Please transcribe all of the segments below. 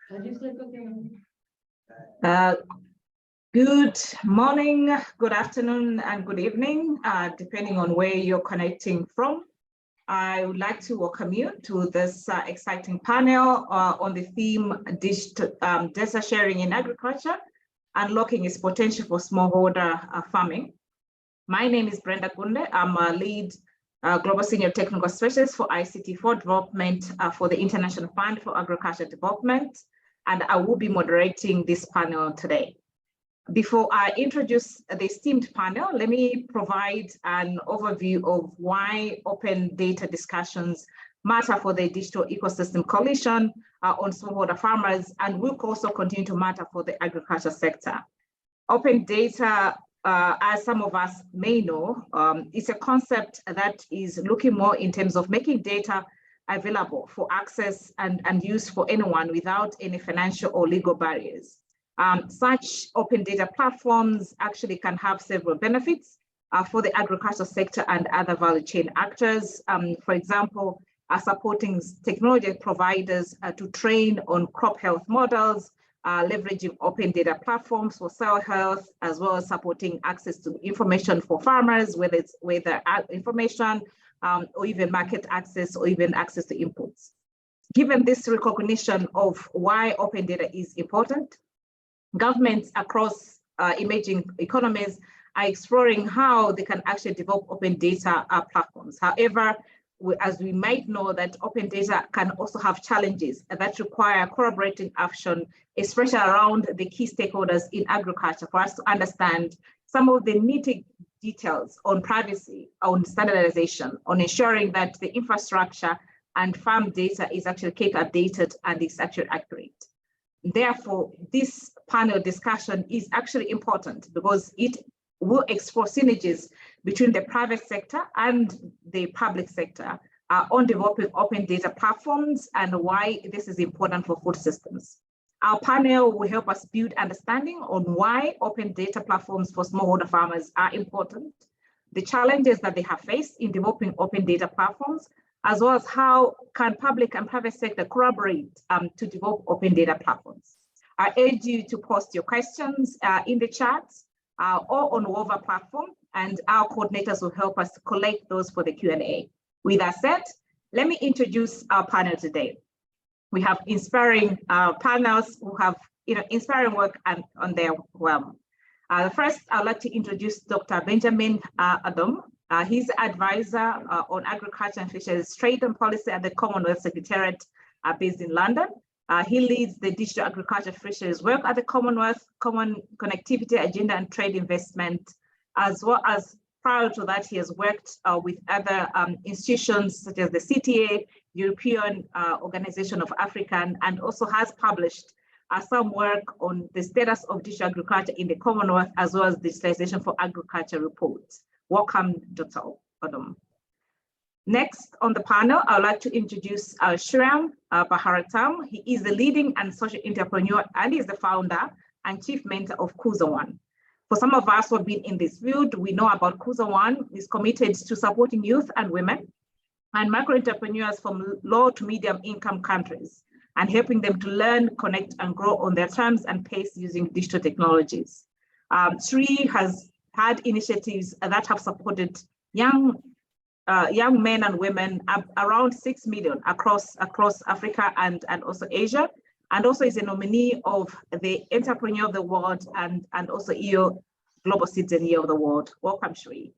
Good morning, good afternoon, and good evening, depending on where you're connecting from. I would like to welcome you to this exciting panel on the theme digital data sharing in agriculture, unlocking its potential for smallholder farming. My name is Brenda Gunde. I'm a lead Global Senior Technical Specialist for ICT for Development for the International Fund for Agriculture Development, and I will be moderating this panel today. Before I introduce the esteemed panel, let me provide an overview of why open data discussions matter for the Digital Ecosystem Coalition on smallholder farmers, and will also continue to matter for the agriculture sector. Open data, as some of us may know, is a concept that is looking more in terms of making data available for access and use for anyone without any financial or legal barriers. Such open data platforms actually can have several benefits for the agricultural sector and other value chain actors. For example, supporting technology providers to train on crop health models, leveraging open data platforms for soil health, as well as supporting access to information for farmers, whether it's information or even market access or even access to inputs. Given this recognition of why open data is important, governments across emerging economies are exploring how they can actually develop open data platforms. However, as we might know, that open data can also have challenges that require collaborating action, especially around the key stakeholders in agriculture, for us to understand some of the nitty details on privacy, on standardization, on ensuring that the infrastructure and farm data is actually kept updated and is actually accurate. Therefore, this panel discussion is actually important because it will explore synergies between the private sector and the public sector on developing open data platforms and why this is important for food systems. Our panel will help us build understanding on why open data platforms for smallholder farmers are important, the challenges that they have faced in developing open data platforms, as well as how can public and private sector collaborate to develop open data platforms. I urge you to post your questions in the chat or on Wova platform, and our coordinators will help us to collect those for the Q&A. With that said, let me introduce our panel today. We have inspiring panels who have inspiring work on their realm. First, I'd like to introduce Dr. Benjamin Adam. He's advisor on agriculture and fisheries trade and policy at the Commonwealth Secretariat based in London. He leads the digital agriculture fisheries work at the Commonwealth, Common Connectivity Agenda and Trade Investment, as well as prior to that, he has worked with other institutions such as the CTA, European Organization of Africa, and also has published some work on the status of digital agriculture in the Commonwealth, as well as digitalization for agriculture reports. Welcome, Dr. Adam. Next on the panel, I'd like to introduce Shriram Bharatam. He is the leading and social entrepreneur, and he is the founder and chief mentor of Kuza One. For some of us who have been in this field, we know about Kuza One is committed to supporting youth and women and micro entrepreneurs from low to medium income countries and helping them to learn, connect, and grow on their terms and pace using digital technologies. Shri has had initiatives that have supported young men and women, around 6 million across Africa and also Asia, and also is a nominee of the Entrepreneur of the World and also EU Global Citizen Year of the World. Welcome, Shri.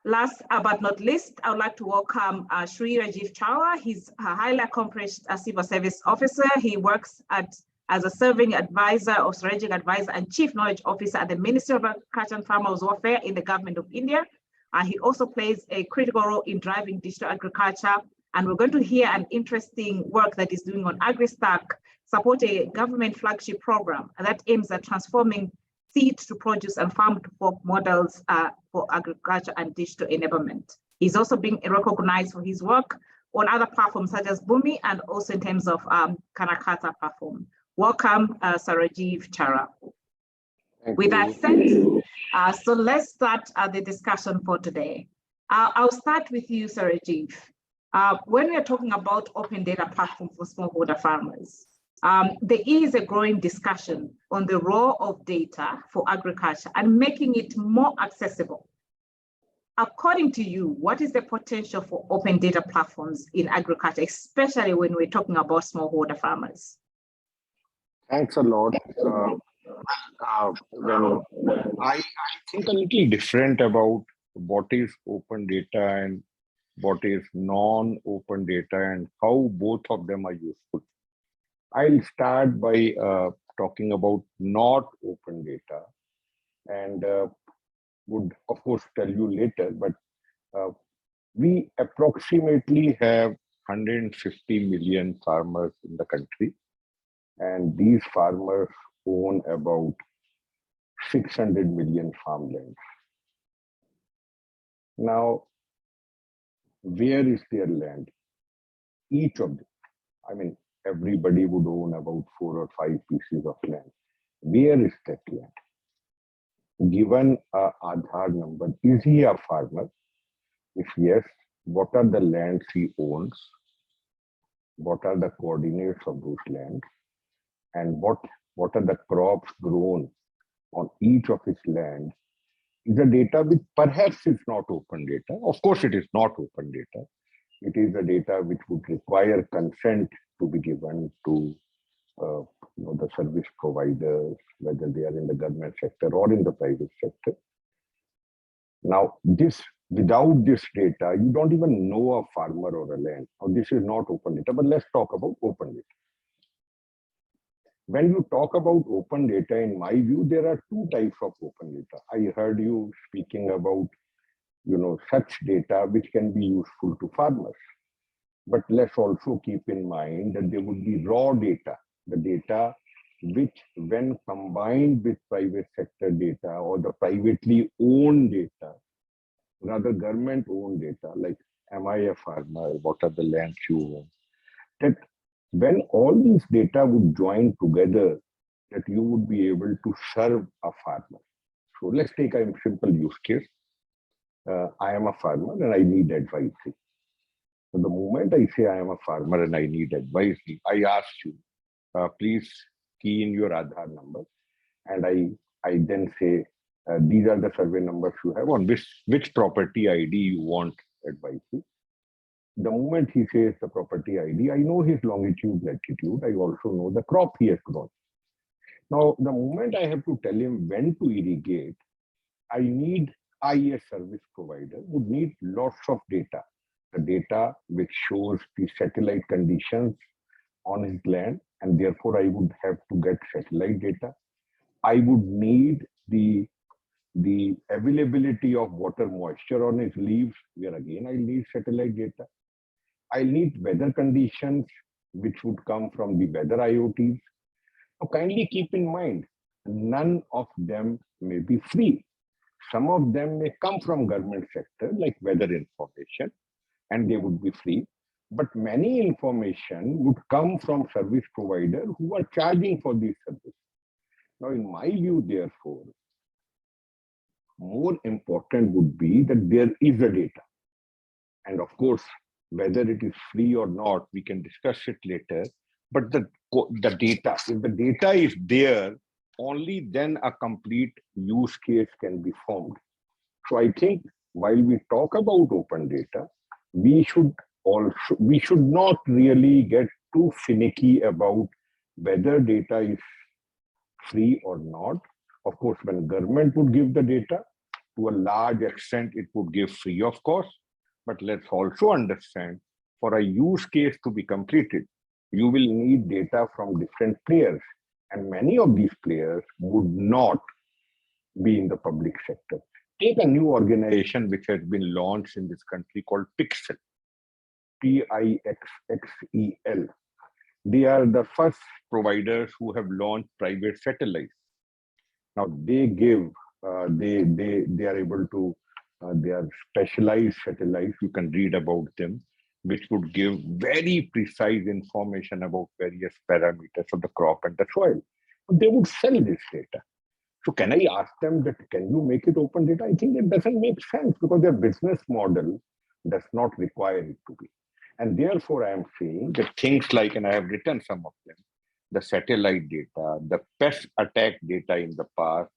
Last but not least, I would like to welcome Shri Rajiv Chawla. He's a highly accomplished civil service officer. He works as a serving advisor or strategic advisor and chief knowledge officer at the Ministry of Agriculture and Farmers Welfare in the Government of India. He also plays a critical role in driving digital agriculture. And we're going to hear an interesting work that is doing on AgriStack, support a government flagship program that aims at transforming seed to produce and farm to fork models for agriculture and digital enablement. He's also being recognized for his work on other platforms such as Boomi and also in terms of Kanakata platform. Welcome, Sarajeev Chara. With that said, so let's start the discussion for today. I'll start with you, Sarajeev. When we're talking about open data platform for smallholder farmers, there is a growing discussion on the role of data for agriculture and making it more accessible. According to you, what is the potential for open data platforms in agriculture, especially when we're talking about smallholder farmers? Thanks a lot. Well, I think a little different about what is open data and what is non-open data and how both of them are useful. I'll start by talking about not open data and would of course tell you later, but we approximately have 150 million farmers in the country, and these farmers own about 600 million farmlands. Now, where is their land? Each of them, I mean, everybody would own about 4 or 5 pieces of land. Where is that land? Given an Aadhaar number, is he a farmer? If yes, what are the lands he owns? What are the coordinates of those lands? And what are the crops grown on each of his lands? Is a data which perhaps is not open data. Of course, it is not open data. It is a data which would require consent to be given to the service providers, whether they are in the government sector or in the private sector. Now, without this data, you don't even know a farmer or a land. Now, this is not open data, but let's talk about open data. When you talk about open data, in my view, there are 2 types of open data. I heard you speaking about, such data which can be useful to farmers. But let's also keep in mind that there would be raw data, the data which, when combined with private sector data or the privately owned data, rather government-owned data, like, am I a farmer? What are the lands you own? That when all these data would join together, that you would be able to serve a farmer. So let's take a simple use case. I am a farmer and I need advice. So the moment I say I am a farmer and I need advice, I ask you, please key in your Aadhaar number. And I then say, these are the survey numbers you have on which property ID you want advice. The moment he says the property ID, I know his longitude, latitude. I also know the crop he has grown. Now, the moment I have to tell him when to irrigate, I, as service provider, would need lots of data. The data which shows the satellite conditions on his land, and therefore I would have to get satellite data. I would need the availability of water moisture on his leaves, where again I need satellite data. I need weather conditions, which would come from the weather IoTs. Now, kindly keep in mind, none of them may be free. Some of them may come from government sector, like weather information, and they would be free. But many information would come from service providers who are charging for these services. Now, in my view, therefore, more important would be that there is a data. And of course, whether it is free or not, we can discuss it later. But the data, if the data is there, only then a complete use case can be formed. So I think while we talk about open data, we should not really get too finicky about whether data is free or not. Of course, when government would give the data, to a large extent, it would give free of course. But let's also understand, for a use case to be completed, you will need data from different players. And many of these players would not be in the public sector. Take a new organization which has been launched in this country called Pixel, Pixxel. They are the first providers who have launched private satellites. Now they give, they are able to, they are specialized satellites, you can read about them, which would give very precise information about various parameters of the crop and the soil. They would sell this data. So can I ask them that, can you make it open data? I think it doesn't make sense because their business model does not require it to be. And therefore, I am saying that things like, and I have written some of them, the satellite data, the pest attack data in the past,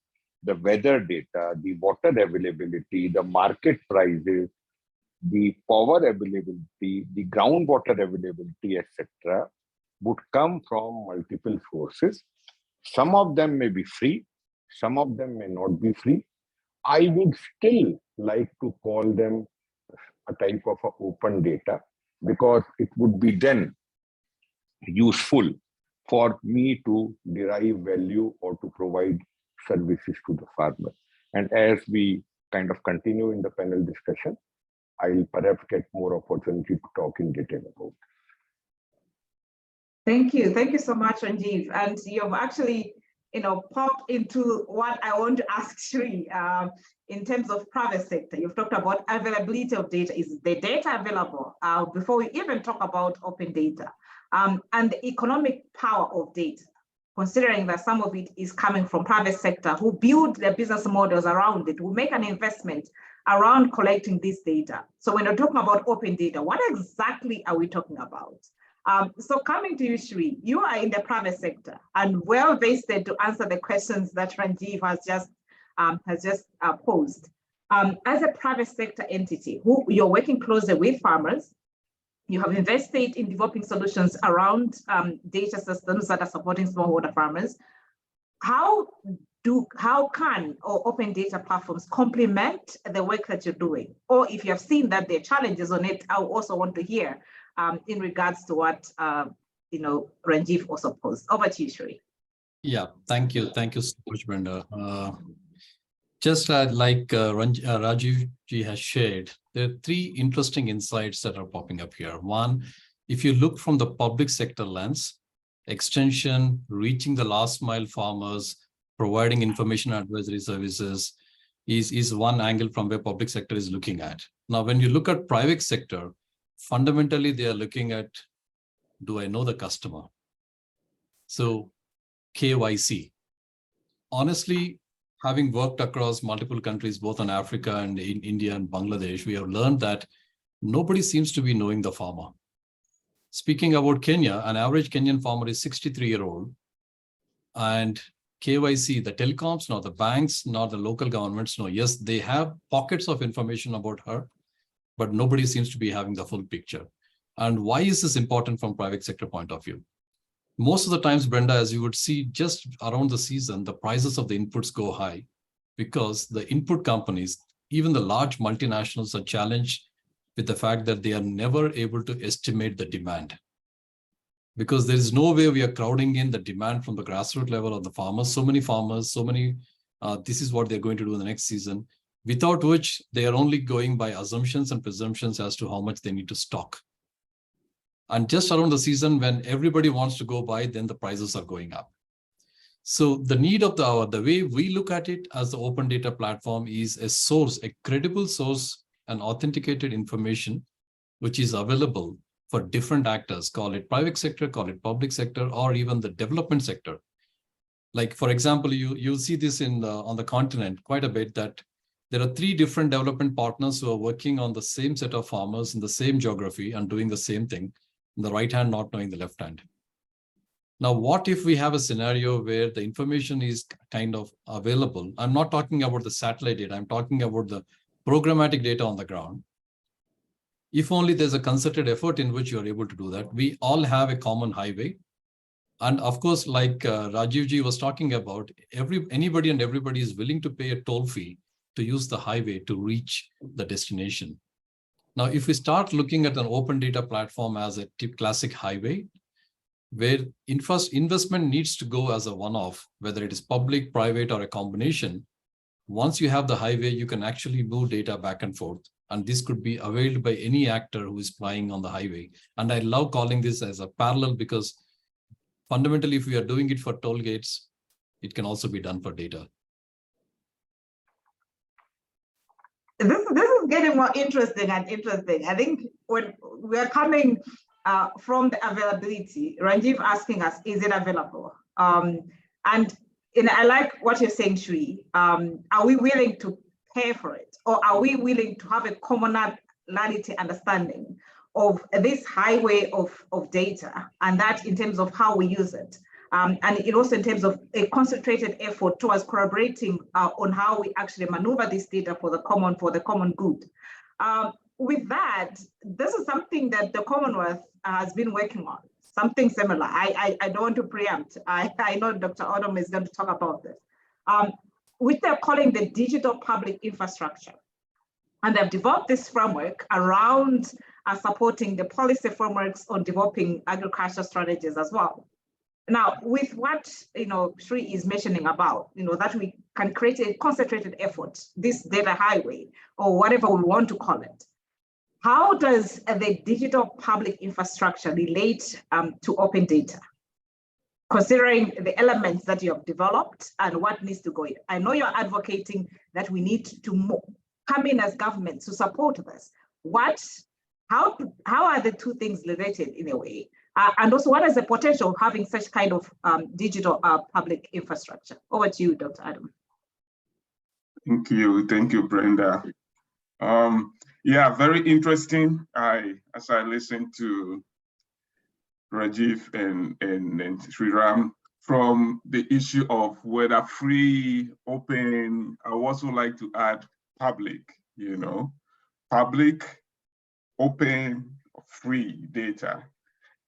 the weather data, the water availability, the market prices, the power availability, the groundwater availability, etc., would come from multiple sources. Some of them may be free, some of them may not be free. I would still like to call them a type of a open data because it would be then useful for me to derive value or to provide services to the farmer. And as we kind of continue in the panel discussion, I'll perhaps get more opportunity to talk in detail about it. Thank you. Thank you so much, Ranjiv. And you've actually, popped into what I want to ask Sri in terms of private sector. You've talked about availability of data. Is the data available before we even talk about open data? And the economic power of data, considering that some of it is coming from private sector who build their business models around it, who make an investment around collecting this data. So when we're talking about open data, what exactly are we talking about? So coming to you, Sri, you are in the private sector and well vested to answer the questions that Ranjiv has just posed. As a private sector entity, who you're working closely with farmers, you have invested in developing solutions around data systems that are supporting smallholder farmers. How can open data platforms complement the work that you're doing? Or if you have seen that there are challenges on it, I also want to hear in regards to what Ranjiv also posed. Over to you, Shri. Yeah, thank you. Thank you so much, Brenda. Just like Rajiv ji has shared, there are three interesting insights that are popping up here. One, if you look from the public sector lens, extension, reaching the last mile farmers, providing information advisory services is one angle from where public sector is looking at. Now, when you look at private sector, fundamentally, they are looking at, do I know the customer? So KYC. Honestly, having worked across multiple countries, both in Africa and in India and Bangladesh, we have learned that nobody seems to be knowing the farmer. Speaking about Kenya, an average Kenyan farmer is 63-year-old. And KYC, the telecoms, nor the banks, nor the local governments know. Yes, they have pockets of information about her, but nobody seems to be having the full picture. And why is this important from private sector point of view? Most of the times, Brenda, as you would see, just around the season, the prices of the inputs go high because the input companies, even the large multinationals, are challenged with the fact that they are never able to estimate the demand. Because there is no way we are crowding in the demand from the grassroots level of the farmers. So many farmers, this is what they're going to do in the next season, without which they are only going by assumptions and presumptions as to how much they need to stock. And just around the season, when everybody wants to go buy, then the prices are going up. So the need of the hour, the way we look at it as the open data platform is a source, a credible source and authenticated information, which is available for different actors, call it private sector, call it public sector, or even the development sector. Like, for example, you'll see this on the continent quite a bit, that there are 3 different development partners who are working on the same set of farmers in the same geography and doing the same thing, the right hand not knowing the left hand. Now, what if we have a scenario where the information is kind of available? I'm not talking about the satellite data. I'm talking about the programmatic data on the ground. If only there's a concerted effort in which you're able to do that. We all have a common highway. And of course, like Rajiv ji was talking about, anybody and everybody is willing to pay a toll fee to use the highway to reach the destination. Now, if we start looking at an open data platform as a classic highway, where investment needs to go as a one-off, whether it is public, private, or a combination, once you have the highway, you can actually move data back and forth. And this could be availed by any actor who is flying on the highway. And I love calling this as a parallel because fundamentally, if we are doing it for toll gates, it can also be done for data. This is getting more interesting and interesting. I think when we are coming from the availability, Ranjiv asking us, is it available? And I like what you're saying, Shri. Are we willing to pay for it? Or are we willing to have a commonality understanding of this highway of data, and that in terms of how we use it. And it also in terms of a concentrated effort towards collaborating on how we actually maneuver this data for the common good. With that, this is something that the Commonwealth has been working on, something similar. I don't want to preempt. I know Dr. Odom is going to talk about this, which they're calling the digital public infrastructure. And they've developed this framework around supporting the policy frameworks on developing agricultural strategies as well. Now, with what Sri is mentioning about, that we can create a concentrated effort, this data highway, or whatever we want to call it, how does the digital public infrastructure relate to open data? Considering the elements that you have developed and what needs to go in. I know you're advocating that we need to come in as government to support this. How are the two things related in a way? And also, what is the potential of having such kind of digital public infrastructure? Over to you, Dr. Adam. Thank you, Brenda. Yeah, very interesting. As I listened to Rajiv and Sriram, from the issue of whether free, open, I would also like to add public, public, open, free data.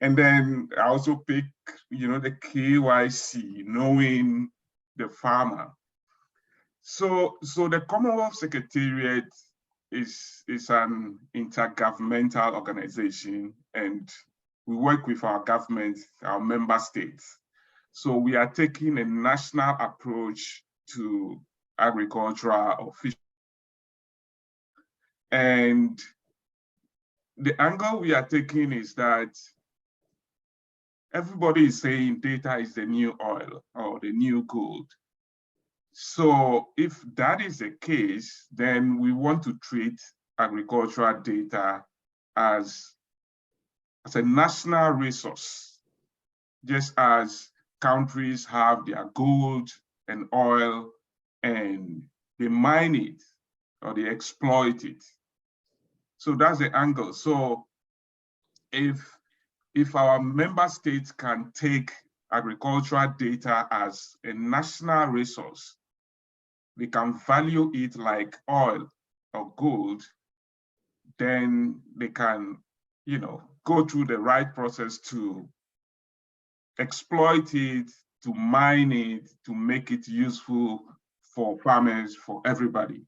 And then I also pick, the KYC, knowing the farmer. So the Commonwealth Secretariat is an intergovernmental organization, and we work with our government, our member states. So we are taking a national approach to agricultural or fish. And the angle we are taking is that everybody is saying data is the new oil or the new gold. So if that is the case, then we want to treat agricultural data as a national resource, just as countries have their gold and oil and they mine it or they exploit it. So that's the angle. So if our member states can take agricultural data as a national resource, they can value it like oil or gold, then they can, go through the right process to exploit it, to mine it, to make it useful for farmers, for everybody.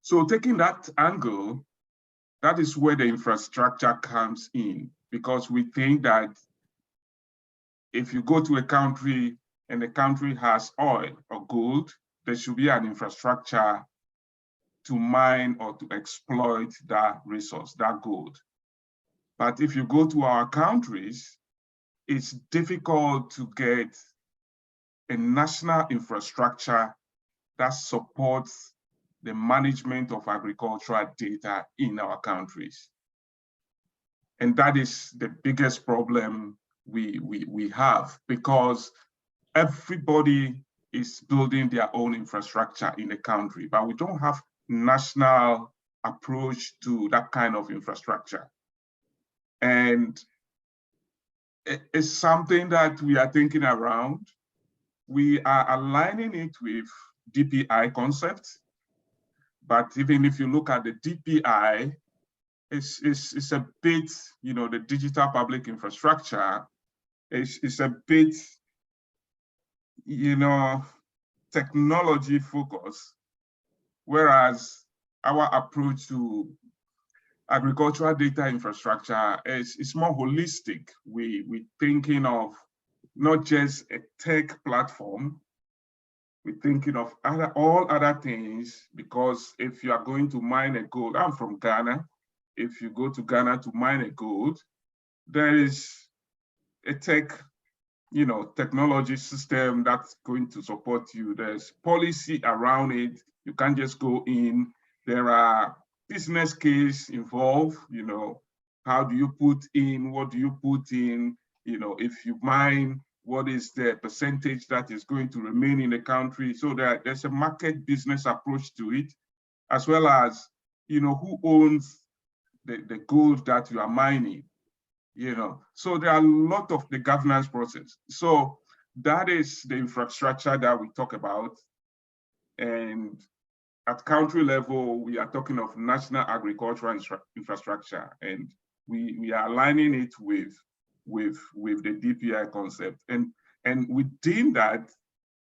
So taking that angle, that is where the infrastructure comes in, because we think that if you go to a country and the country has oil or gold, there should be an infrastructure to mine or to exploit that resource, that gold. But if you go to our countries, it's difficult to get a national infrastructure that supports the management of agricultural data in our countries. And that is the biggest problem we have, because everybody is building their own infrastructure in the country, but we don't have national approach to that kind of infrastructure. And it's something that we are thinking around. We are aligning it with DPI concepts, but even if you look at the DPI, it's a bit, the digital public infrastructure is a bit, technology focused, whereas our approach to agricultural data infrastructure is more holistic. We're thinking of not just a tech platform, we're thinking of all other things, because if you are going to mine a gold, I'm from Ghana, if you go to Ghana to mine a gold, there is a technology system that's going to support you. There's policy around it. You can't just go in. There are business case involved. How do you put in? What do you put in? If you mine, what is the percentage that is going to remain in the country? So there's a market business approach to it, as well as, who owns the gold that you are mining, you know. So there are a lot of the governance process. So that is the infrastructure that we talk about. And at country level, we are talking of national agricultural infrastructure, and we are aligning it with the DPI concept. And within that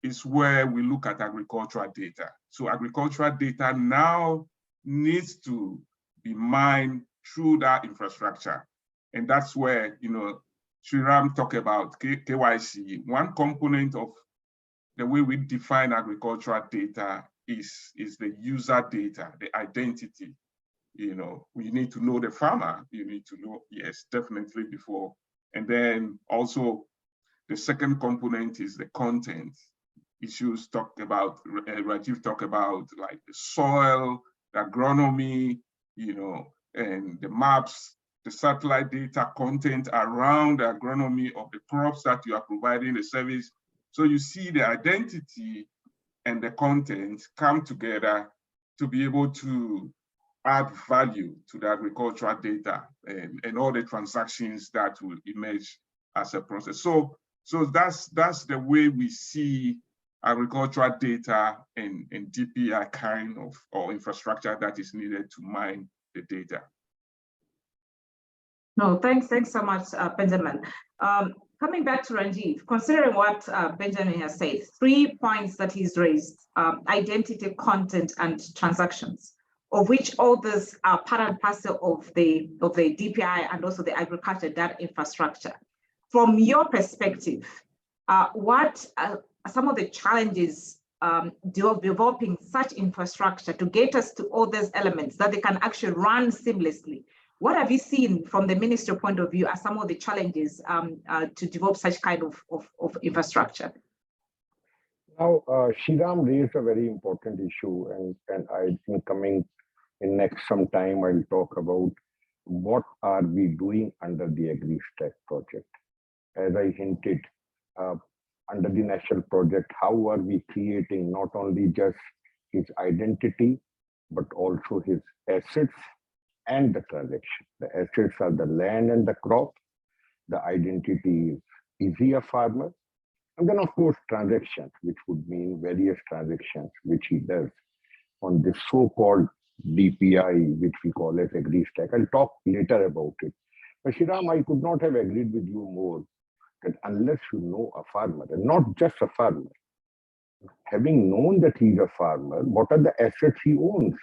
is where we look at agricultural data. So agricultural data now needs to be mined through that infrastructure. And that's where, you know, Sriram talked about KYC. One component of the way we define agricultural data is the user data, the identity. You know, we need to know the farmer. You need to know, yes, definitely before. And then also the second component is the content. Issues talked about, Rajiv talked about, like the soil, the agronomy, you know, and the maps, the satellite data content around the agronomy of the crops that you are providing the service. So you see the identity and the content come together to be able to add value to the agricultural data and all the transactions that will emerge as a process. So that's the way we see agricultural data and DPI kind of or infrastructure that is needed to mine the data. No, thanks so much, Benjamin. Coming back to Ranjiv, considering what Benjamin has said, 3 points that he's raised, identity, content, and transactions, of which all these are part and parcel of the DPI and also the agriculture data infrastructure. From your perspective, what are some of the challenges developing such infrastructure to get us to all those elements that they can actually run seamlessly? What have you seen from the ministry point of view as some of the challenges to develop such kind of infrastructure? Now, Sriram raised a very important issue, and I think coming in next some time, I'll talk about what are we doing under the AgriStack project. As I hinted, under the national project, how are we creating not only just his identity, but also his assets and the transaction. The assets are the land and the crop. The identity is he a farmer? And then of course, transactions, which would mean various transactions, which he does on this so-called DPI, which we call as AgriStack. I'll talk later about it. But Sriram, I could not have agreed with you more that unless you know a farmer, and not just a farmer, having known that he's a farmer, what are the assets he owns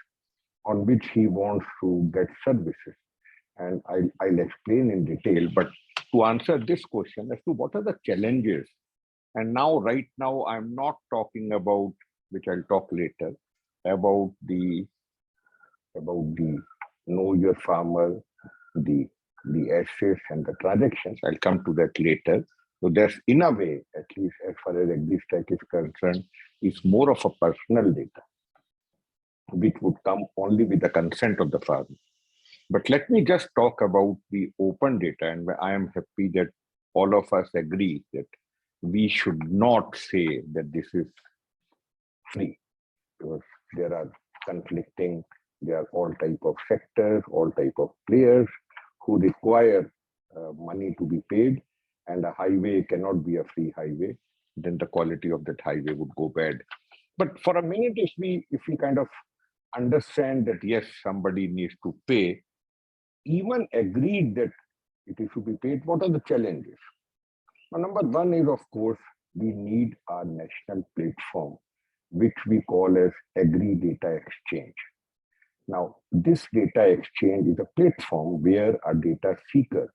on which he wants to get services? And I'll explain in detail, but to answer this question as to what are the challenges, and now, right now, I'm not talking about, which I'll talk later, about the know your farmer, the assets and the transactions. I'll come to that later. So there's, in a way, at least as far as AgriStack is concerned, is more of a personal data, which would come only with the consent of the farmer. But let me just talk about the open data, and I am happy that all of us agree that we should not say that this is free, because there are conflicting, there are all type of sectors, all type of players who require money to be paid, and a highway cannot be a free highway. Then the quality of that highway would go bad. But for a minute, if we kind of understand that yes, somebody needs to pay, even agreed that it should be paid, what are the challenges? Now, number one is, of course, we need our national platform, which we call as Agri Data Exchange. Now, this data exchange is a platform where a data seeker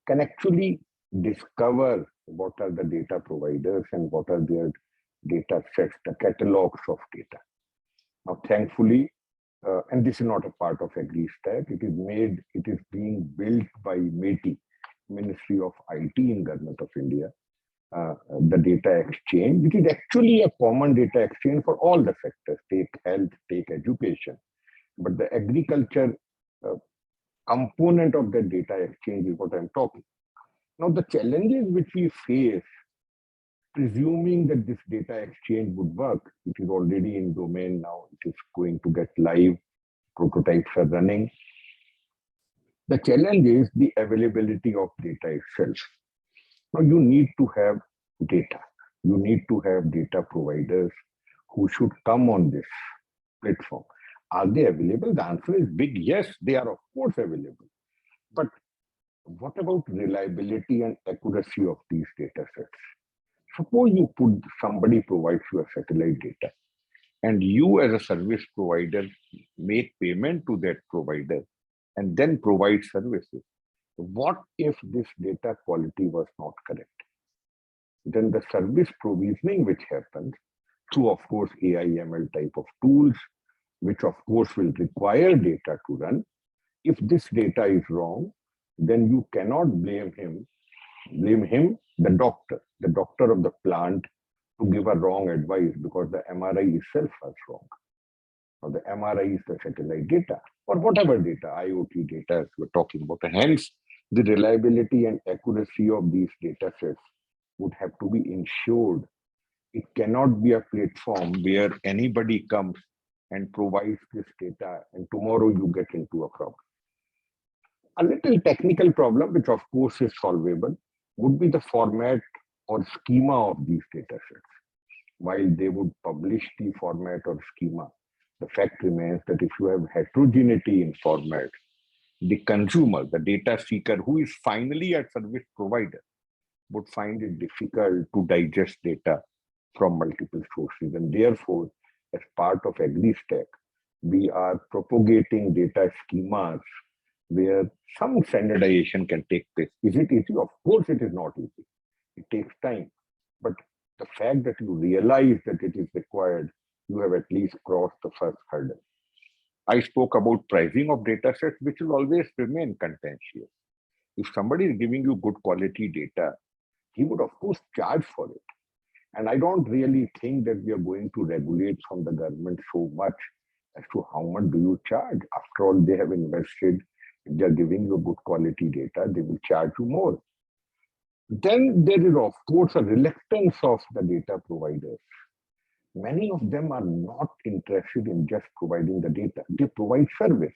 can actually discover what are the data providers and what are their data sets, the catalogs of data. Now, thankfully, and this is not a part of AgriStack, it is being built by METI, Ministry of IT in Government of India, the data exchange, which is actually a common data exchange for all the sectors, take health, take education. But the agriculture component of the data exchange is what I'm talking. Now, the challenges which we face, presuming that this data exchange would work, it is already in domain now, it is going to get live, prototypes are running. The challenge is the availability of data itself. Now you need to have data. You need to have data providers who should come on this platform. Are they available? The answer is big yes, they are of course available. But what about reliability and accuracy of these data sets? Suppose somebody provides you a satellite data and you as a service provider make payment to that provider and then provide services. What if this data quality was not correct? Then the service provisioning which happens through, of course, AI ML type of tools, which of course will require data to run. If this data is wrong, then you cannot blame him, the doctor of the plant, to give a wrong advice because the MRI itself was wrong. Or the MRI is the satellite data or whatever data, IoT data as we're talking about. And hence, the reliability and accuracy of these data sets would have to be ensured. It cannot be a platform where anybody comes and provides this data and tomorrow you get into a problem. A little technical problem, which of course is solvable, would be the format or schema of these data sets. While they would publish the format or schema, the fact remains that if you have heterogeneity in format, the consumer, the data seeker, who is finally a service provider, would find it difficult to digest data from multiple sources. And therefore, as part of AgriStack, we are propagating data schemas where some standardization can take place. Is it easy? Of course, it is not easy. It takes time. But the fact that you realize that it is required, you have at least crossed the first hurdle. I spoke about pricing of data sets, which will always remain contentious. If somebody is giving you good quality data, he would of course charge for it. And I don't really think that we are going to regulate from the government so much as to how much do you charge. After all, they have invested. If they're giving you good quality data, they will charge you more. Then there is of course a reluctance of the data providers. Many of them are not interested in just providing the data. They provide service.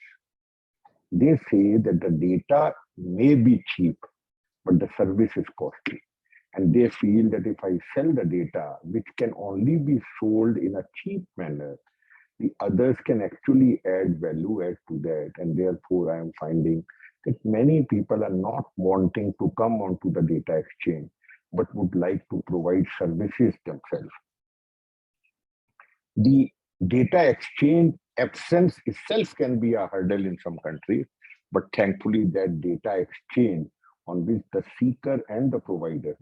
They say that the data may be cheap, but the service is costly. And they feel that if I sell the data, which can only be sold in a cheap manner, the others can actually add value add to that. And therefore, I am finding that many people are not wanting to come onto the data exchange, but would like to provide services themselves. The data exchange absence itself can be a hurdle in some countries, but thankfully that data exchange on which the seeker and the providers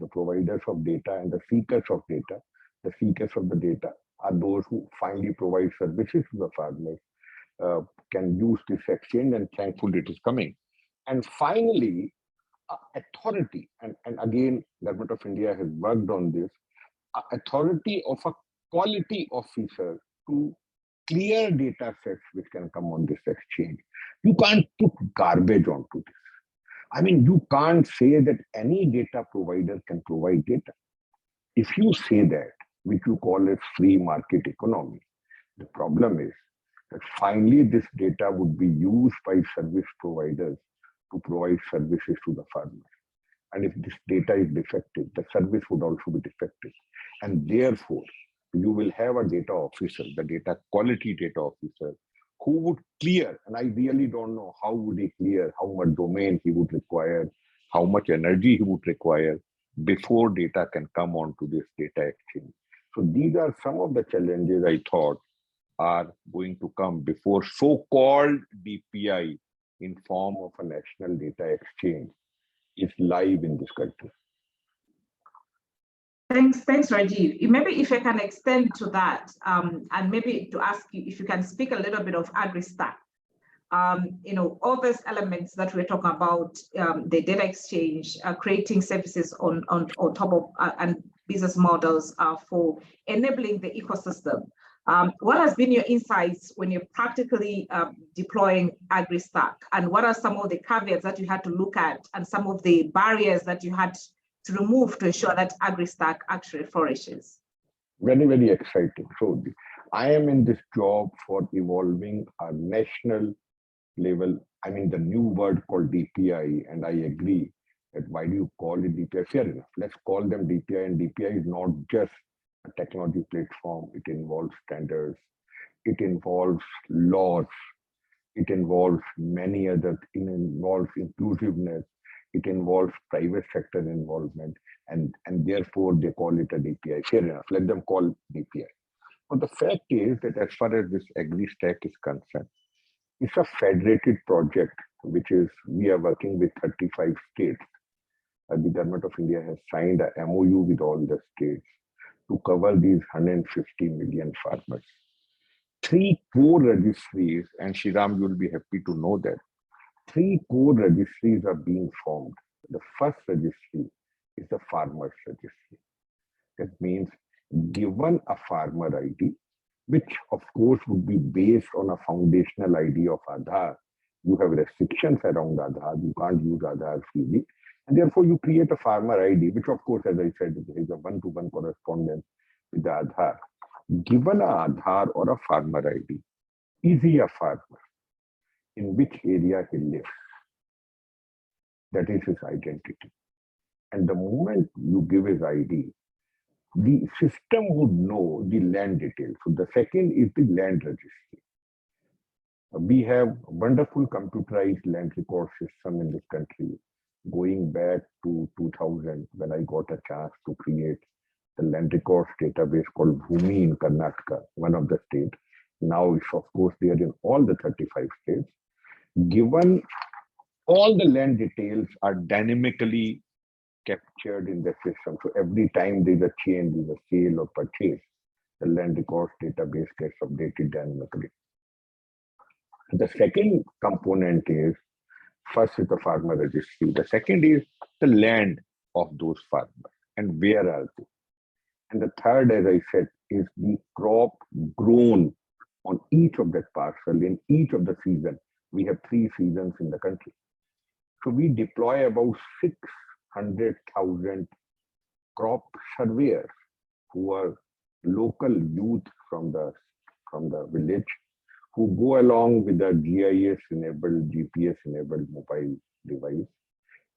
of data and the seekers of data, the seekers of the data are those who finally provide services to the farmers, can use this exchange, and thankfully it is coming. And finally, authority, and again, Government of India has worked on this, authority of a quality officer to clear data sets which can come on this exchange. You can't put garbage onto this. I mean, you can't say that any data provider can provide data. If you say that, which you call it free market economy, the problem is that finally this data would be used by service providers to provide services to the farmers. And if this data is defective, the service would also be defective. And therefore, you will have a data officer, the data quality data officer, who would clear, and I really don't know how would he clear, how much domain he would require, how much energy he would require before data can come onto this data exchange. So these are some of the challenges I thought are going to come before so-called DPI in form of a national data exchange is live in this country. Thanks, Rajiv. Maybe if I can extend to that, and maybe to ask you if you can speak a little bit of AgriStack. All those elements that we're talking about, the data exchange, creating services on top of and business models for enabling the ecosystem. What has been your insights when you're practically deploying AgriStack, and what are some of the caveats that you had to look at and some of the barriers that you had to remove to ensure that AgriStack actually flourishes? Very, very exciting. So I am in this job for evolving a national level, I mean, the new word called DPI, and I agree that why do you call it DPI? Fair enough. Let's call them DPI, and DPI is not just a technology platform. It involves standards, it involves laws, it involves many other, it involves inclusiveness, it involves private sector involvement, and therefore they call it a DPI. Fair enough, let them call DPI. But the fact is that as far as this agri-stack is concerned, it's a federated project, which is, we are working with 35 states. The government of India has signed a MOU with all the states to cover these 150 million farmers. 3 core registries, and Shriram, you'll be happy to know that 3 core registries are being formed. The first registry is the farmers registry. That means given a farmer ID, which of course would be based on a foundational ID of Aadhaar, you have restrictions around Aadhaar, you can't use Aadhaar freely, and therefore you create a farmer ID, which of course, as I said, is a one-to-one correspondence with the Aadhaar. Given a Aadhaar or a farmer ID, is he a farmer? In which area he lives? That is his identity. And the moment you give his ID, the system would know the land details. So the second is the land registry. We have a wonderful computerized land record system in this country, going back to 2000, when I got a chance to create the land records database called Bhumi in Karnataka, one of the states. Now it's of course there in all the 35 states. Given all the land details are dynamically captured in the system. So every time there's a change, there's a sale or purchase, the land records database gets updated dynamically. The second component is, first is the farmer registry. The second is the land of those farmers and where are they. And the third, as I said, is the crop grown on each of that parcel in each of the seasons. We have 3 seasons in the country. So we deploy about 600,000 crop surveyors who are local youth from the village, who go along with a GIS-enabled, GPS-enabled mobile device,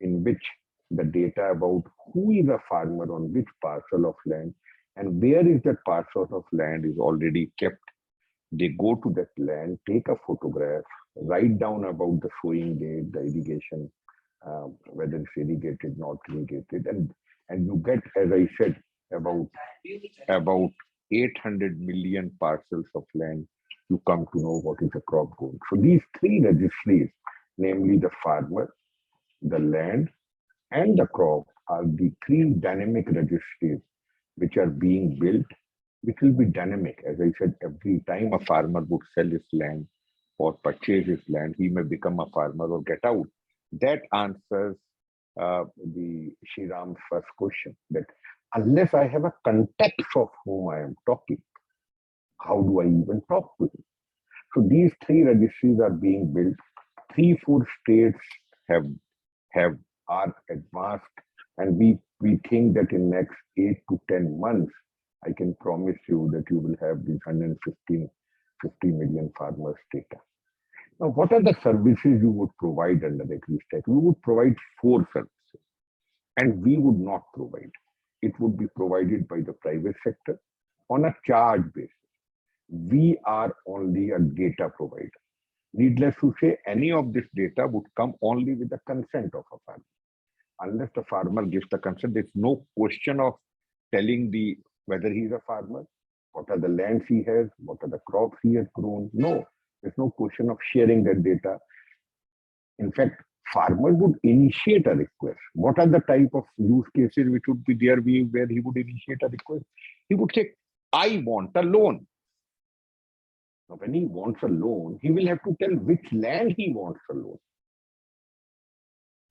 in which the data about who is a farmer on which parcel of land and where is that parcel of land is already kept. They go to that land, take a photograph, write down about the sowing date, the irrigation, whether it's irrigated, not irrigated, and you get, as I said, about 800 million parcels of land. You come to know what is a crop going. So these 3 registries, namely the farmer, the land, and the crop, are the 3 dynamic registries which are being built, which will be dynamic. As I said, every time a farmer would sell his land or purchase his land, he may become a farmer or get out. That answers the Shriram's first question, that unless I have a context of whom I am talking, how do I even talk to him? So these 3 registries are being built. 3-4 states are advanced, and we think that in next 8 to 10 months, I can promise you that you will have these 150 million farmers data. Now, what are the services you would provide under the agri-stack? We would provide 4 services, and we would not provide. It would be provided by the private sector on a charge basis. We are only a data provider. Needless to say, any of this data would come only with the consent of a farmer. Unless the farmer gives the consent, there's no question of telling whether he's a farmer, what are the lands he has, what are the crops he has grown. No, there's no question of sharing that data. In fact, farmer would initiate a request. What are the type of use cases which would be there where he would initiate a request? He would say, I want a loan. Now, when he wants a loan, he will have to tell which land he wants a loan.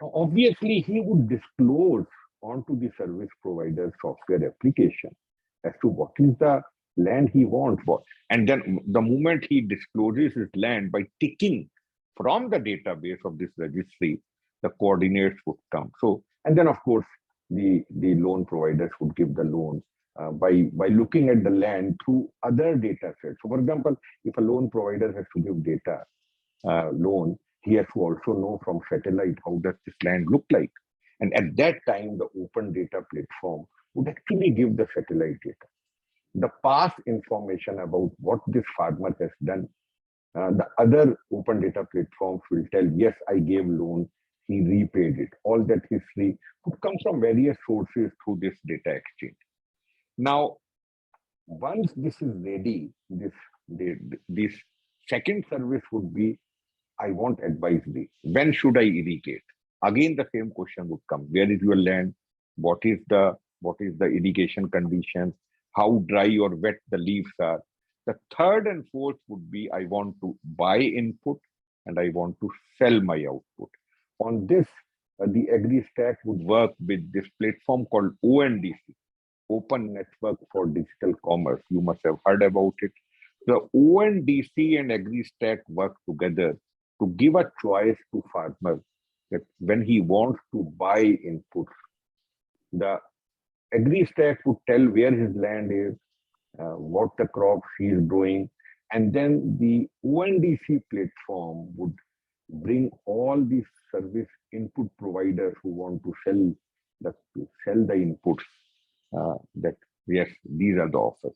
Now, obviously, he would disclose onto the service provider software application as to what is the land he wants. And then the moment he discloses his land by ticking from the database of this registry, the coordinates would come. So, and then of course, the loan providers would give the loan by looking at the land through other data sets. So for example, if a loan provider has to give data loan, he has to also know from satellite how does this land look like. And at that time, the open data platform would actually give the satellite data, the past information about what this farmer has done. The other open data platforms will tell, yes, I gave loan, he repaid it. All that history could come from various sources through this data exchange. Now, once this is ready, this second service would be, I want advisory. When should I irrigate? Again, the same question would come. Where is your land? What is the irrigation conditions? How dry or wet the leaves are? The third and fourth would be, I want to buy input and I want to sell my output. On this, the AgriStack would work with this platform called ONDC, Open Network for Digital Commerce. You must have heard about it. The ONDC and AgriStack work together to give a choice to farmer that when he wants to buy inputs, the AgriStack would tell where his land is, what the crops he is growing, and then the ONDC platform would bring all these service input providers who want to sell the inputs, that yes, these are the offers.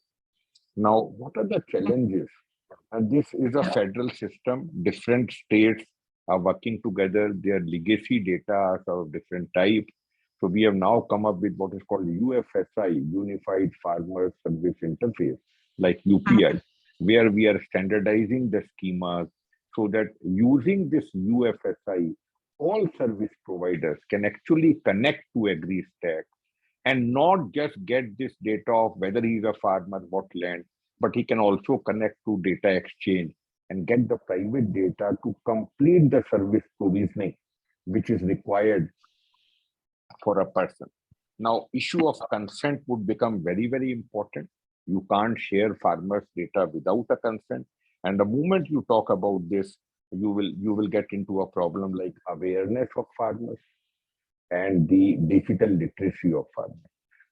Now, what are the challenges? This is a federal system. Different states are working together. Their legacy data are of different types. So we have now come up with what is called UFSI, Unified Farmer Service Interface, like UPI, where we are standardizing the schemas so that using this UFSI, all service providers can actually connect to AgriStack and not just get this data of whether he's a farmer, what land, but he can also connect to data exchange and get the private data to complete the service provisioning, which is required for a person. Now, issue of consent would become very, very important. You can't share farmers' data without a consent. And the moment you talk about this, you will get into a problem like awareness of farmers and the digital literacy of farmers.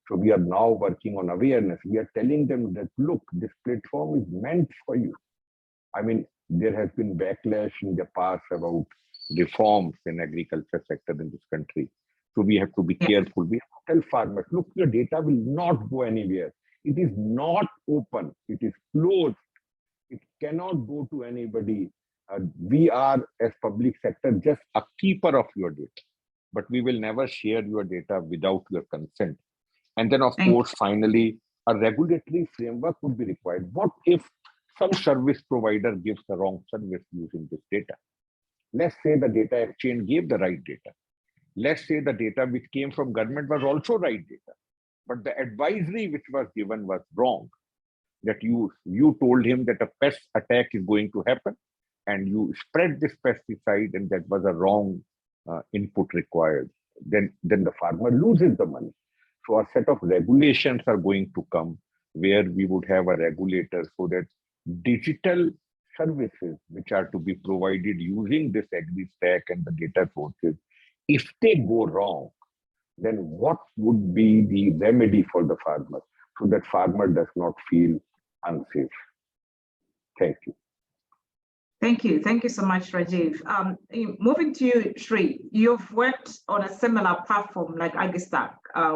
So we are now working on awareness. We are telling them that, look, this platform is meant for you. I mean, there has been backlash in the past about reforms in agriculture sector in this country. So we have to be careful. We have to tell farmers, look, your data will not go anywhere. It is not open. It is closed. It cannot go to anybody. We are, as public sector, just a keeper of your data. But we will never share your data without your consent. And then, of course, finally, a regulatory framework would be required. What if some service provider gives the wrong service using this data? Let's say the data exchange gave the right data. Let's say the data which came from government was also right data, but the advisory which was given was wrong. That you told him that a pest attack is going to happen, and you spread this pesticide, and that was a wrong input required. Then the farmer loses the money. So a set of regulations are going to come where we would have a regulator so that digital services which are to be provided using this AgriStack and the data sources, if they go wrong, then what would be the remedy for the farmer so that farmer does not feel unsafe? Thank you. Thank you. Thank you so much, Rajiv. Moving to you, Shri, you've worked on a similar platform like AgriStack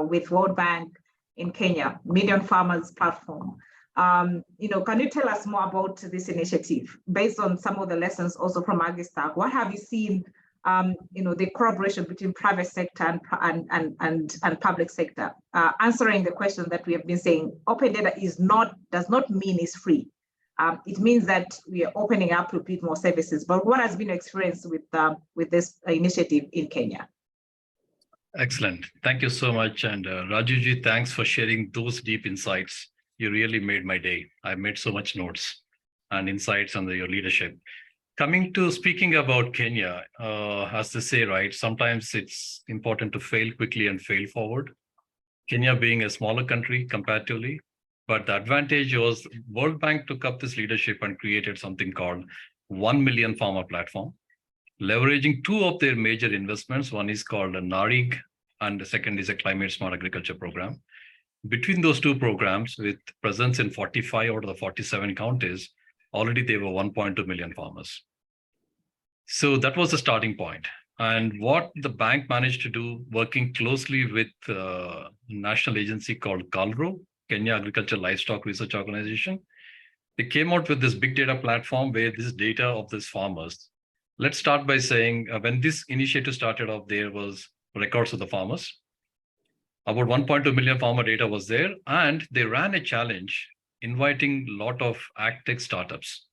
with World Bank in Kenya, Million Farmers platform. Can you tell us more about this initiative based on some of the lessons also from AgriStack? What have you seen, the collaboration between private sector and public sector? Answering the question that we have been saying, open data does not mean it's free. It means that we are opening up a bit more services. But what has been your experience with this initiative in Kenya? Excellent. Thank you so much. And Rajivji, thanks for sharing those deep insights. You really made my day. I made so much notes and insights under your leadership. Coming to speaking about Kenya, as they say, right, sometimes it's important to fail quickly and fail forward. Kenya being a smaller country comparatively, but the advantage was World Bank took up this leadership and created something called 1 Million Farmer Platform, leveraging two of their major investments. One is called a NARIG, and the second is a Climate Smart Agriculture Program. Between those two programs, with presence in 45 out of the 47 counties, already there were 1.2 million farmers. So that was the starting point. And what the bank managed to do, working closely with a national agency called KALRO, Kenya Agriculture Livestock Research Organization, they came out with this big data platform where this data of these farmers. Let's start by saying when this initiative started off, there was records of the farmers. About 1.2 million farmer data was there, and they ran a challenge inviting a lot of agtech startups.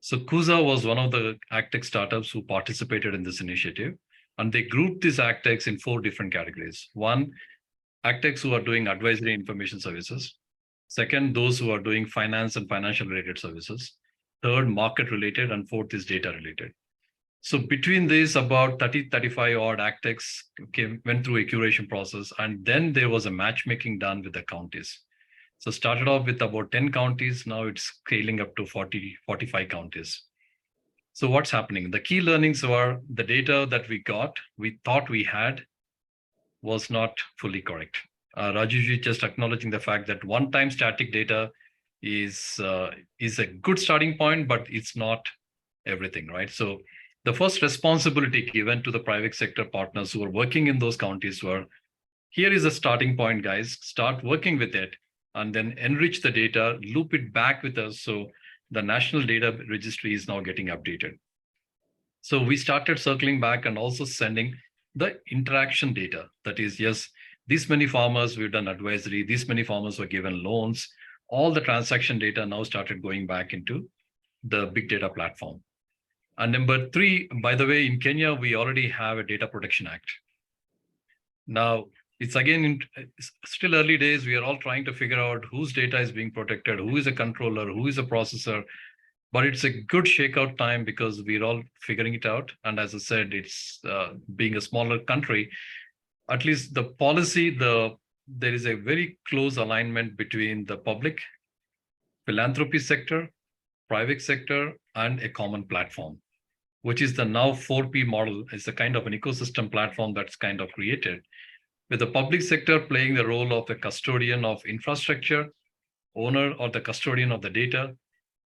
So Kuza was one of the agtech startups who participated in this initiative, and they grouped these agtechs in 4 different categories. One, agtechs who are doing advisory information services. Second, those who are doing finance and financial related services. Third, market related, and fourth is data related. So between these, about 35 odd agtechs went through a curation process, and then there was a matchmaking done with the counties. So started off with about 10 counties, now it's scaling up to 45 counties. So what's happening? The key learnings were the data that we got, we thought we had, was not fully correct. Rajuji just acknowledging the fact that one-time static data is a good starting point, but it's not everything, right? So the first responsibility given to the private sector partners who are working in those counties were, here is a starting point, guys, start working with it, and then enrich the data, loop it back with us. So the national data registry is now getting updated. So we started circling back and also sending the interaction data. That is, yes, this many farmers, we've done advisory, these many farmers were given loans. All the transaction data now started going back into the big data platform. And number 3, by the way, in Kenya, we already have a Data Protection Act. Now, it's again, it's still early days. We are all trying to figure out whose data is being protected, who is a controller, who is a processor. But it's a good shakeout time because we're all figuring it out. And as I said, it's being a smaller country, at least the policy, there is a very close alignment between the public, philanthropy sector, private sector, and a common platform, which is the now 4P model. Is a kind of an ecosystem platform that's kind of created, with the public sector playing the role of a custodian of infrastructure, owner or the custodian of the data.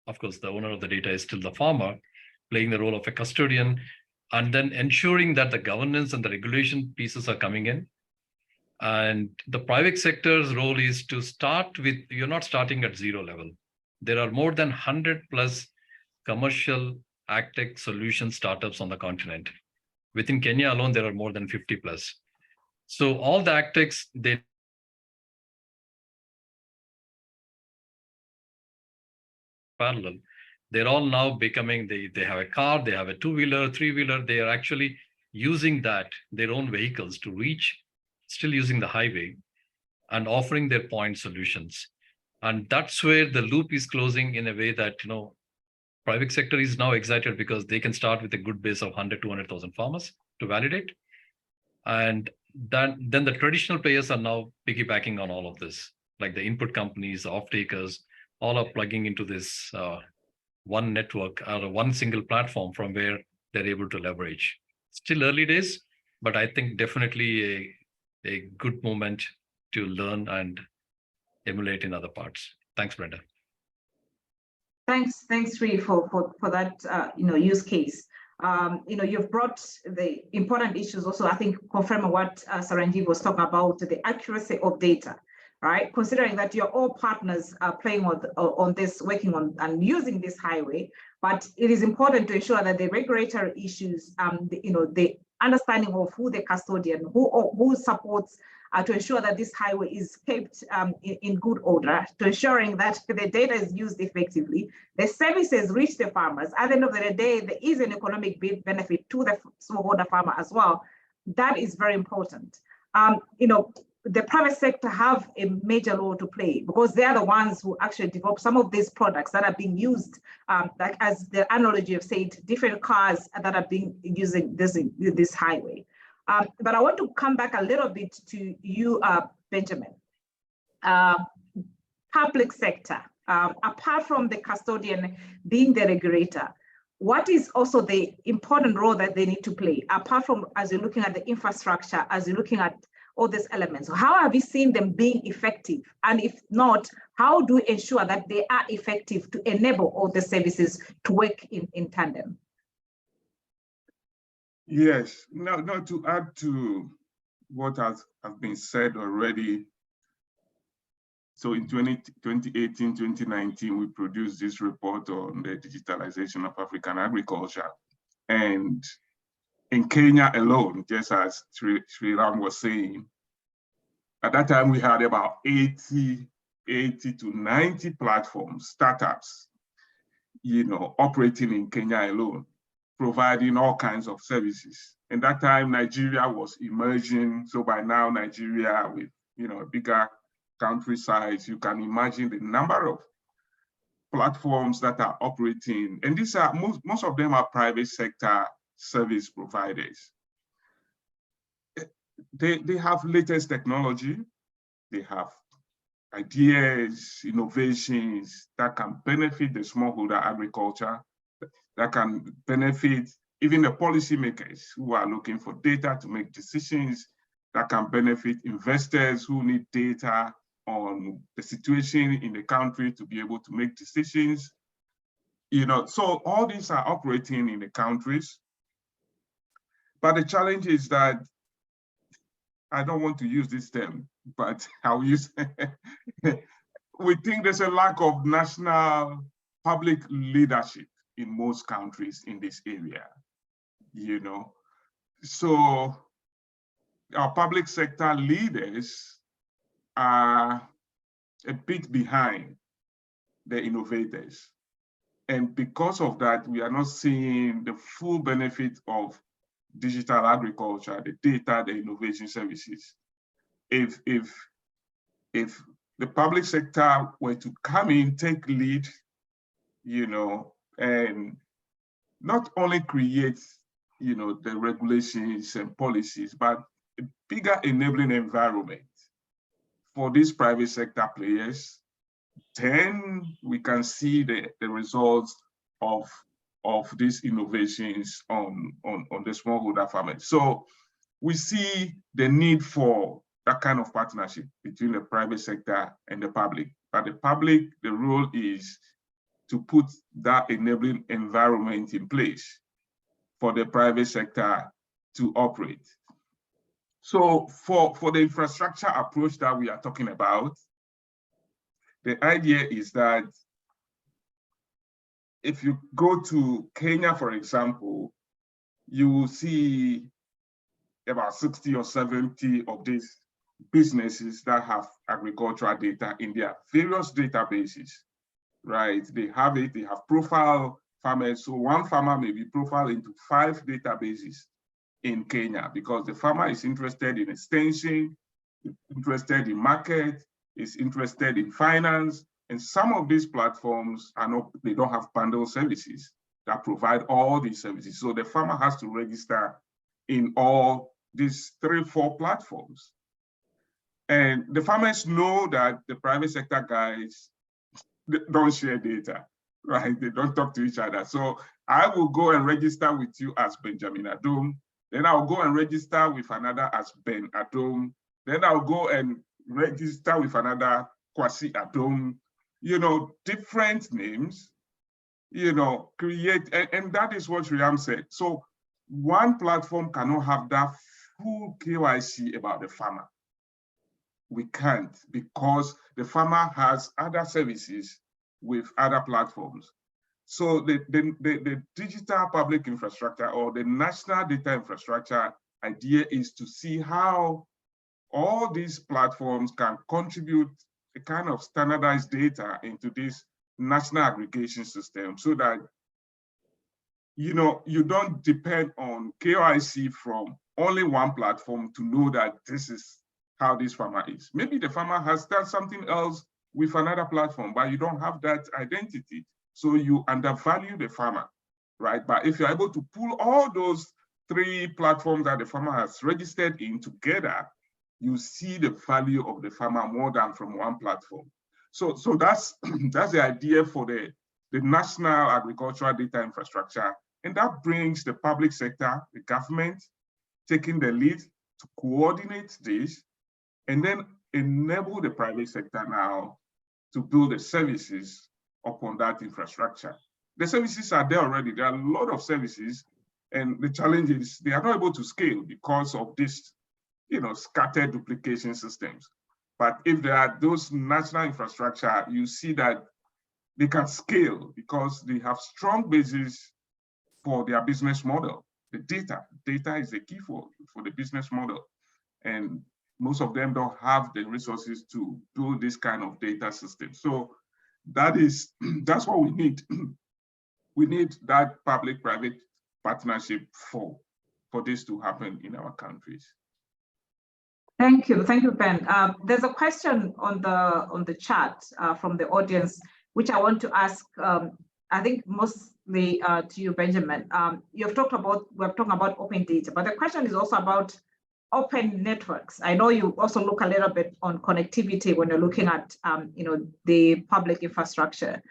Of course, the owner of the data is still the farmer, playing the role of a custodian, and then ensuring that the governance and the regulation pieces are coming in. And the private sector's role is to start with, you're not starting at 0 level. There are more than 100 plus commercial agtech solution startups on the continent. Within Kenya alone, there are more than 50 plus. So all the agtechs, they parallel, they're all now becoming, they have a car, they have a 2-wheeler, 3-wheeler, they are actually using that, their own vehicles to reach, still using the highway and offering their point solutions. And that's where the loop is closing in a way that, private sector is now excited because they can start with a good base of 100, 200,000 farmers to validate. And then the traditional players are now piggybacking on all of this, like the input companies, the off-takers, all are plugging into this one network or one single platform from where they're able to leverage. Still early days, but I think definitely a good moment to learn and emulate in other parts. Thanks, Brenda. Thanks, Sri, for that use case. You've brought the important issues also, I think, confirming what Saranjeev was talking about, the accuracy of data, right? Considering that you're all partners playing on this, working on and using this highway, but it is important to ensure that the regulatory issues, the understanding of who the custodian, who supports to ensure that this highway is kept in good order, to ensuring that the data is used effectively, the services reach the farmers. At the end of the day, there is an economic benefit to the smallholder farmer as well. That is very important. The private sector have a major role to play because they are the ones who actually develop some of these products that are being used, like as the analogy of said, different cars that are being using this highway. But I want to come back a little bit to you, Benjamin. Public sector, apart from the custodian being the regulator, what is also the important role that they need to play, apart from as you're looking at the infrastructure, as you're looking at all these elements? How have you seen them being effective? And if not, how do we ensure that they are effective to enable all the services to work in tandem? Yes, now to add to what has been said already. So in 2018, 2019, we produced this report on the digitalization of African agriculture. And in Kenya alone, just as Sriram was saying, at that time we had about 80 to 90 platforms, startups, operating in Kenya alone, providing all kinds of services. And that time Nigeria was emerging. So by now Nigeria with, a bigger country size, you can imagine the number of platforms that are operating. And these are, most of them are private sector service providers. They have latest technology, they have ideas, innovations that can benefit the smallholder agriculture, that can benefit even the policymakers who are looking for data to make decisions, that can benefit investors who need data on the situation in the country to be able to make decisions. So all these are operating in the countries. But the challenge is that, I don't want to use this term, but I'll use, we think there's a lack of national public leadership in most countries in this area, So our public sector leaders are a bit behind the innovators. And because of that, we are not seeing the full benefit of digital agriculture, the data, the innovation services. If the public sector were to come in, take lead, and not only create, the regulations and policies, but a bigger enabling environment for these private sector players, then we can see the results of these innovations on the smallholder farmers. So we see the need for that kind of partnership between the private sector and the public. But the public, the role is to put that enabling environment in place for the private sector to operate. So for the infrastructure approach that we are talking about, the idea is that if you go to Kenya, for example, you will see about 60 or 70 of these businesses that have agricultural data in their various databases, right? They have it, they have profile farmers. So one farmer may be profiled into 5 databases in Kenya because the farmer is interested in extension, interested in market, is interested in finance. And some of these platforms are not, they don't have bundle services that provide all these services. So the farmer has to register in all these 3 or 4 platforms. And the farmers know that the private sector guys don't share data, right? They don't talk to each other. So I will go and register with you as Benjamin Adom. Then I'll go and register with another as Ben Adom. Then I'll go and register with another Kwasi Adom. Different names, create, and that is what Riam said. So one platform cannot have that full KYC about the farmer. We can't, because the farmer has other services with other platforms. So the digital public infrastructure or the national data infrastructure idea is to see how all these platforms can contribute a kind of standardized data into this national aggregation system so that you don't depend on KYC from only one platform to know that this is how this farmer is. Maybe the farmer has done something else with another platform, but you don't have that identity. So you undervalue the farmer, right? But if you're able to pull all those 3 platforms that the farmer has registered in together, you see the value of the farmer more than from one platform. So that's the idea for the national agricultural data infrastructure. And that brings the public sector, the government, taking the lead to coordinate this and then enable the private sector now to build the services upon that infrastructure. The services are there already. There are a lot of services And the challenge is they are not able to scale because of this, scattered duplication systems. But if there are those national infrastructure, you see that they can scale because they have strong basis for their business model. The data is the key for the business model. And most of them don't have the resources to build this kind of data system. So that's what we need. We need that public-private partnership for this to happen in our countries. Thank you, Ben. There's a question on the chat from the audience, which I want to ask. I think mostly to you, Benjamin. We're talking about open data, but the question is also about open networks. I know you also look a little bit on connectivity when you're looking at the public infrastructure.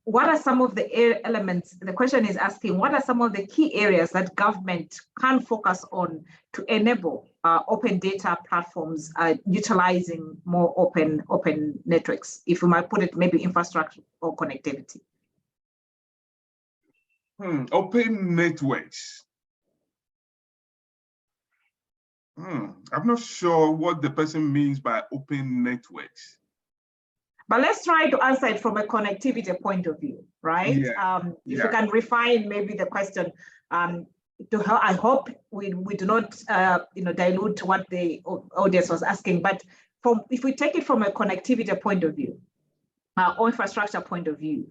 What are some of the elements? The question is asking, what are some of the key areas that government can focus on to enable open data platforms utilizing more open networks, if we might put it, maybe infrastructure or connectivity? Open networks. I'm not sure what the person means by open networks. But let's try to answer it from a connectivity point of view, right? Yeah. If you can refine maybe the question, I hope we do not dilute what the audience was asking. But if we take it from a connectivity point of view, or infrastructure point of view,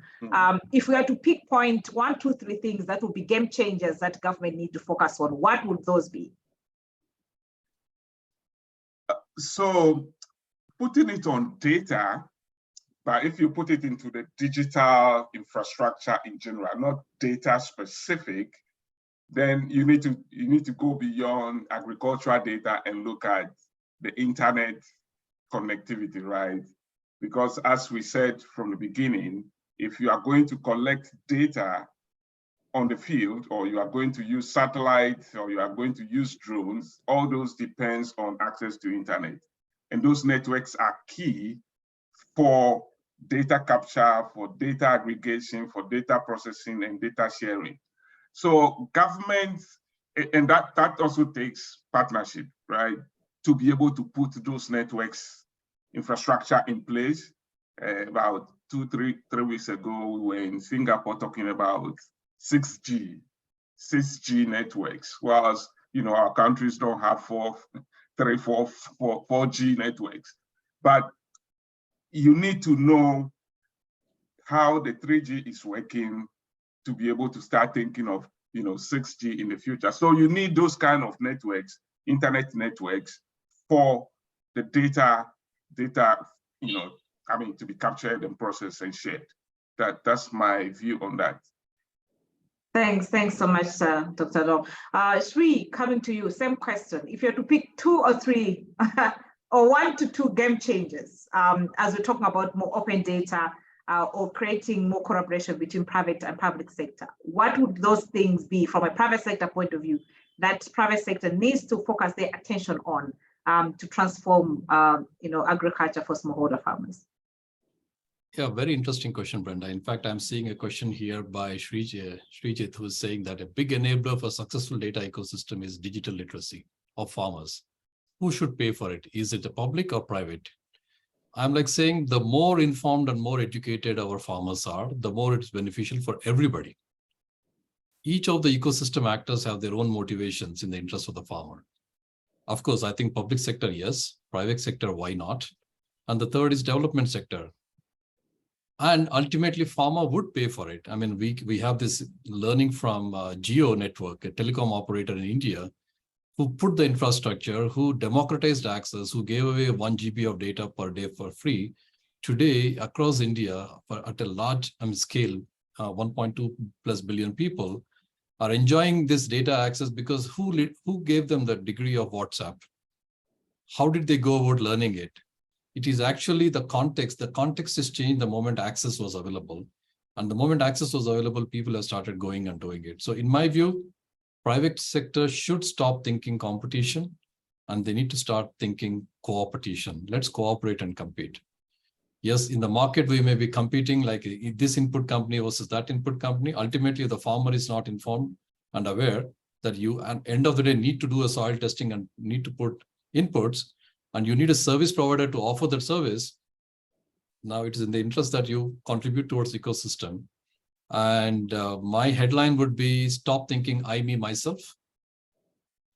if we are to pick point 1, 2, 3 things that will be game changers that government need to focus on, what would those be? So putting it on data, but if you put it into the digital infrastructure in general, not data specific, then you need to go beyond agricultural data and look at the internet connectivity, right? Because as we said from the beginning, if you are going to collect data on the field, or you are going to use satellites, or you are going to use drones, all those depends on access to internet. And those networks are key for data capture, for data aggregation, for data processing and data sharing. So government, and that also takes partnership, right? To be able to put those networks infrastructure in place. About 3 weeks ago, we were in Singapore talking about 6G networks, whereas our countries don't have 4G networks. But you need to know how the 3G is working to be able to start thinking of 6G in the future. So you need those kind of networks, internet networks, for the data to be captured and processed and shared. That's my view on that. Thanks so much, Dr. Dong. Sri, coming to you, same question. If you had to pick 2 or 3 or 1 to 2 game changers, as we're talking about more open data or creating more collaboration between private and public sector, what would those things be from a private sector point of view that private sector needs to focus their attention on to transform agriculture for smallholder farmers? Yeah, very interesting question, Brenda. In fact, I'm seeing a question here by Srijit, who is saying that a big enabler for successful data ecosystem is digital literacy of farmers. Who should pay for it? Is it the public or private? I'm like saying the more informed and more educated our farmers are, the more it's beneficial for everybody. Each of the ecosystem actors have their own motivations in the interest of the farmer. Of course, I think public sector, yes. Private sector, why not? And the third is development sector. And ultimately, farmer would pay for it. I mean, we have this learning from Geo Network, a telecom operator in India, who put the infrastructure, who democratized access, who gave away 1 GB of data per day for free. Today, across India, at a large scale, 1.2+ billion people are enjoying this data access because who gave them the degree of WhatsApp? How did they go about learning it? It is actually the context. The context is changed the moment access was available. And the moment access was available, people have started going and doing it. So in my view, private sector should stop thinking competition and they need to start thinking cooperation. Let's cooperate and compete. Yes, in the market, we may be competing like this input company versus that input company. Ultimately, if the farmer is not informed, and aware that you, at the end of the day, need to do a soil testing and need to put inputs, and you need a service provider to offer that service. Now it is in the interest that you contribute towards ecosystem. And my headline would be, stop thinking I, me, myself.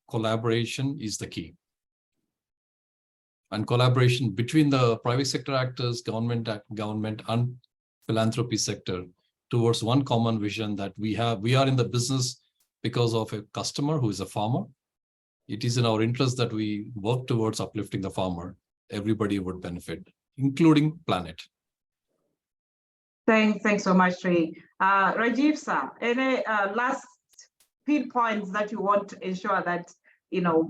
Collaboration is the key. And collaboration between the private sector actors, government and philanthropy sector towards one common vision that we are in the business because of a customer who is a farmer. It is in our interest that we work towards uplifting the farmer. Everybody would benefit, including planet. Thanks so much, Sri. Rajiv sir, any last pinpoints that you want to ensure that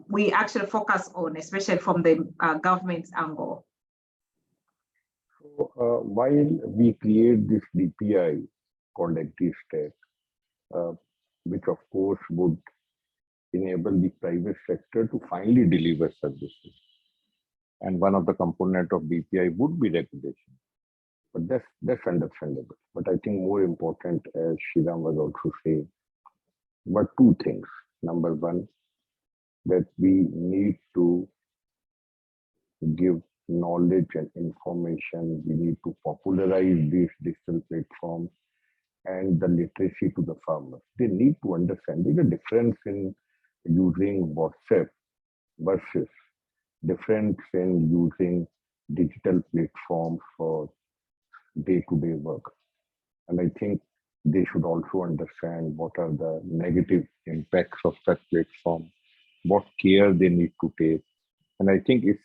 we actually focus on, especially from the government's angle? So while we create this DPI called AgriStack, which of course would enable the private sector to finally deliver services, and one of the components of DPI would be regulation. But that's understandable. But I think more important, as Shriram was also saying, were two things. Number one, that we need to give knowledge and information. We need to popularize these digital platforms and the literacy to the farmers. They need to understand there's a difference in using WhatsApp versus difference in using digital platforms for day-to-day work. And I think they should also understand what are the negative impacts of such platforms, what care they need to take. And I think if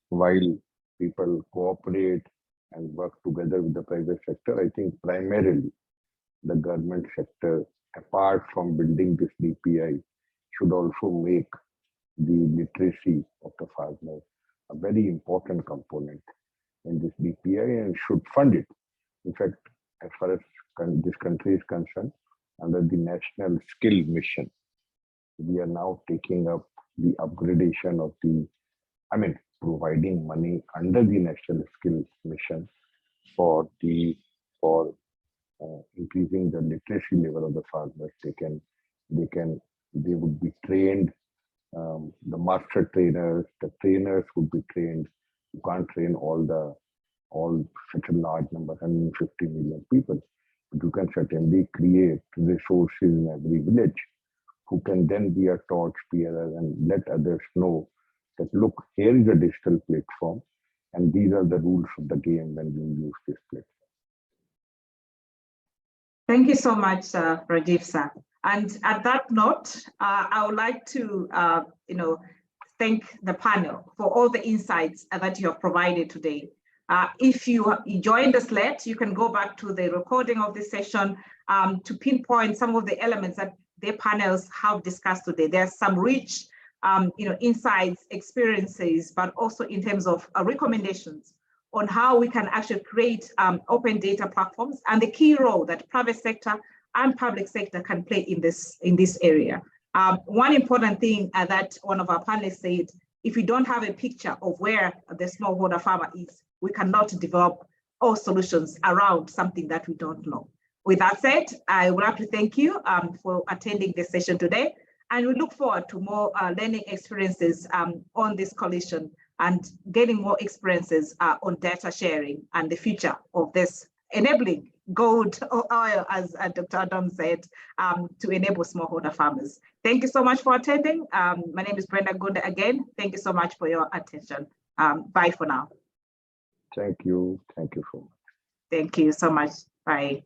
while people cooperate and work together with the private sector, I think primarily the government sector, apart from building this DPI, should also make the literacy of the farmer a very important component in this DPI and should fund it. In fact, as far as this country is concerned, under the National Skill Mission, we are now taking up the upgradation of providing money under the National Skill Mission for increasing the literacy level of the farmers. They would be trained. The master trainers, the trainers would be trained. You can't train all such a large number, 150 million people. But you can certainly create resources in every village who can then be a torch bearer and let others know that, look, here is a digital platform and these are the rules of the game when you use this platform. Thank you so much, Rajiv sir. And at that note, I would like to thank the panel for all the insights that you have provided today. If you joined us late, you can go back to the recording of this session to pinpoint some of the elements that their panels have discussed today. There's some rich insights, experiences, but also in terms of recommendations on how we can actually create open data platforms and the key role that private sector and public sector can play in this area. One important thing that one of our panelists said, if we don't have a picture of where the smallholder farmer is, we cannot develop all solutions around something that we don't know. With that said, I would like to thank you for attending this session today, and we look forward to more learning experiences on this coalition and getting more experiences on data sharing and the future of this enabling gold or oil, as Dr. Adam said, to enable smallholder farmers. Thank you so much for attending. My name is Brenda Gunda again. Thank you so much for your attention. Bye for now. Thank you. Thank you so much. Thank you so much. Bye.